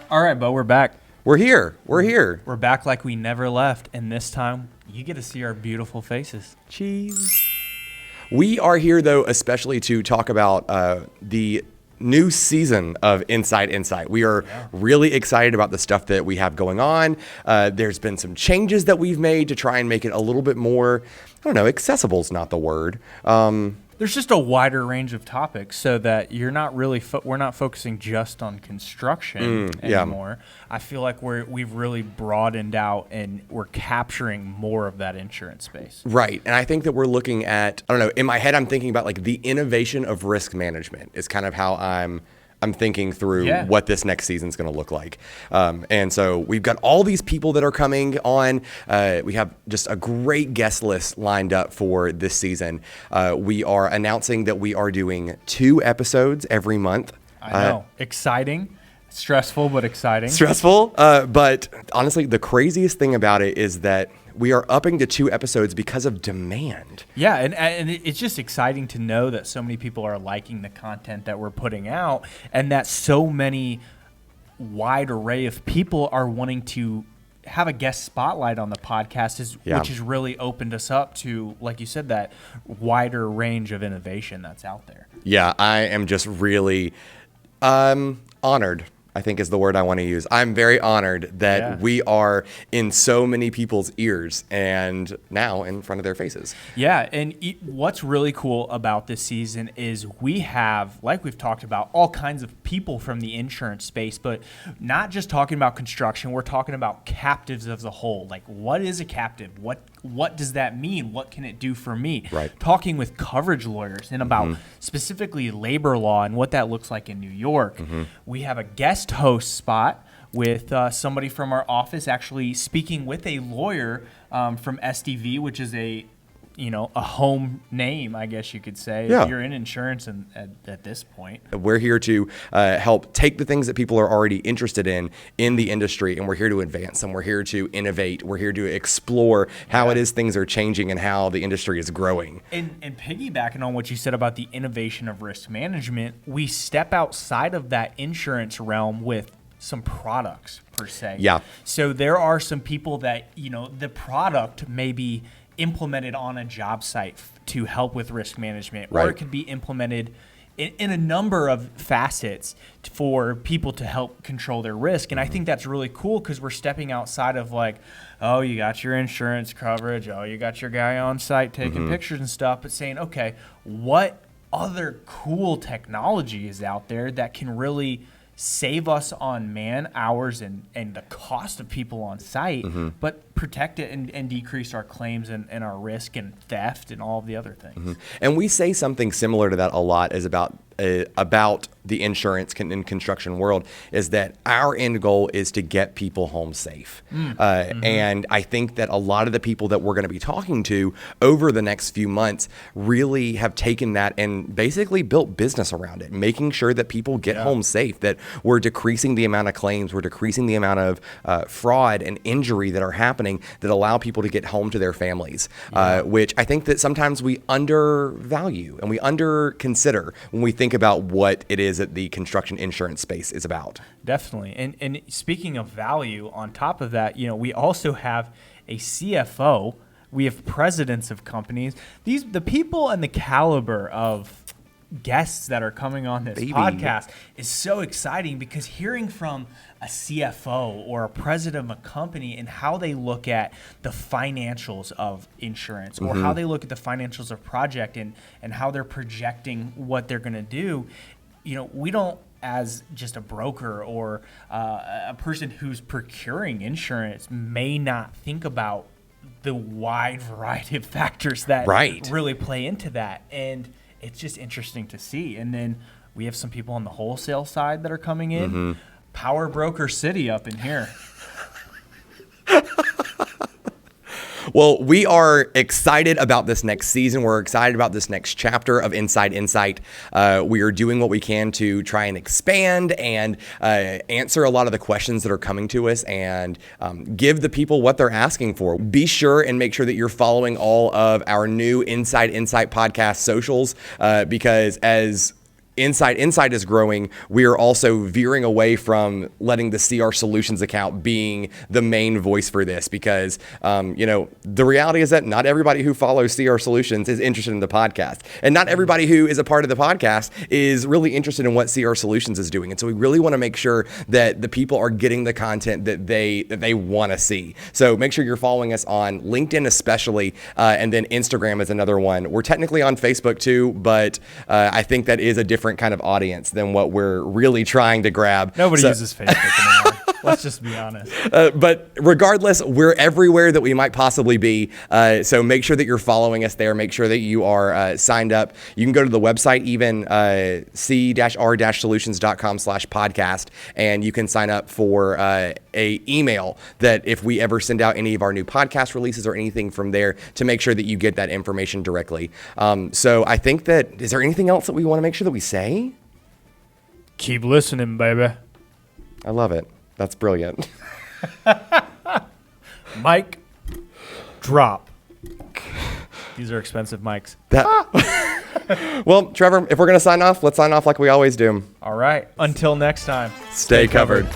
All right, Beau, we're back. We're here. We're back like we never left, and this time you get to see our beautiful faces. Cheese. We are here, though, especially to talk about the new season of Inside Insight. We are really excited about the stuff that we have going on. There's been some changes that we've made to try and make it a little bit more, accessible is not the word. There's just a wider range of topics so that you're not really we're not focusing just on construction anymore. I feel like we've really broadened out and we're capturing more of that insurance space. Right. And I think that we're looking at, in my head I'm thinking about like the innovation of risk management is kind of how I'm thinking through what this next season's going to look like. And so we've got all these people that are coming on. We have just a great guest list lined up for this season. We are announcing that we are doing 2 episodes every month. I know. Exciting. Stressful, but exciting. Stressful. But honestly, the craziest thing about it is that we are upping to 2 episodes because of demand. Yeah, and it's just exciting to know that so many people are liking the content that we're putting out and that so many wide array of people are wanting to have a guest spotlight on the podcast, which has really opened us up to, like you said, that wider range of innovation that's out there. Yeah, I am just really honored, I think is the word I want to use. I'm very honored that we are in so many people's ears and now in front of their faces. Yeah, and what's really cool about this season is we have, like we've talked about, all kinds of people from the insurance space, but not just talking about construction. We're talking about captives as a whole. Like, what is a captive? What does that mean? What can it do for me? Right. Talking with coverage lawyers and about specifically labor law and what that looks like in New York. We have a guest host spot with somebody from our office actually speaking with a lawyer from SDV, which is a home name, I guess you could say, if you're in insurance at this point. We're here to help take the things that people are already interested in the industry, and we're here to advance them. We're here to innovate. We're here to explore how it is things are changing and how the industry is growing. And piggybacking on what you said about the innovation of risk management, we step outside of that insurance realm with some products, per se. Yeah. So there are some people that, the product may be implemented on a job site to help with risk management, or it could be implemented in a number of facets for people to help control their risk. And I think that's really cool because we're stepping outside of like, oh, you got your insurance coverage, oh, you got your guy on site taking pictures and stuff, but saying, okay, what other cool technology is out there that can really save us on man hours and the cost of people on site, but protect it and decrease our claims and our risk and theft and all of the other things. And we say something similar to that a lot is about the insurance and construction world is that our end goal is to get people home safe. And I think that a lot of the people that we're going to be talking to over the next few months really have taken that and basically built business around it, making sure that people get home safe, that we're decreasing the amount of claims, we're decreasing the amount of fraud and injury that are happening that allow people to get home to their families, which I think that sometimes we undervalue and we underconsider when we think about what it is that the construction insurance space is about. Definitely. And speaking of value, on top of that, we also have a CFO. We have presidents of companies. The people and the caliber of guests that are coming on this podcast is so exciting because hearing from a CFO or a president of a company and how they look at the financials of insurance or how they look at the financials of project and how they're projecting what they're going to do, we don't, as just a broker or a person who's procuring insurance, may not think about the wide variety of factors that really play into that. And it's just interesting to see. And then we have some people on the wholesale side that are coming in. Power Broker City up in here. Well, we are excited about this next season. We're excited about this next chapter of Inside Insight. We are doing what we can to try and expand and answer a lot of the questions that are coming to us and give the people what they're asking for. Be sure and make sure that you're following all of our new Inside Insight podcast socials because as Insight is growing, we are also veering away from letting the CR Solutions account being the main voice for this because, the reality is that not everybody who follows CR Solutions is interested in the podcast. And not everybody who is a part of the podcast is really interested in what CR Solutions is doing. And so we really want to make sure that the people are getting the content that they want to see. So make sure you're following us on LinkedIn especially, and then Instagram is another one. We're technically on Facebook too, but I think that is a different kind of audience than what we're really trying to grab. Nobody uses Facebook anymore. Let's just be honest. But regardless, we're everywhere that we might possibly be. So make sure that you're following us there. Make sure that you are signed up. You can go to the website, even c-r-solutions.com/podcast, and you can sign up for a email that if we ever send out any of our new podcast releases or anything from there to make sure that you get that information directly. So I think that, is there anything else that we want to make sure that we say? Keep listening, baby. I love it. That's brilliant. Mic drop. These are expensive mics. Well, Trevor, if we're going to sign off, let's sign off like we always do. All right. Until next time. Stay covered.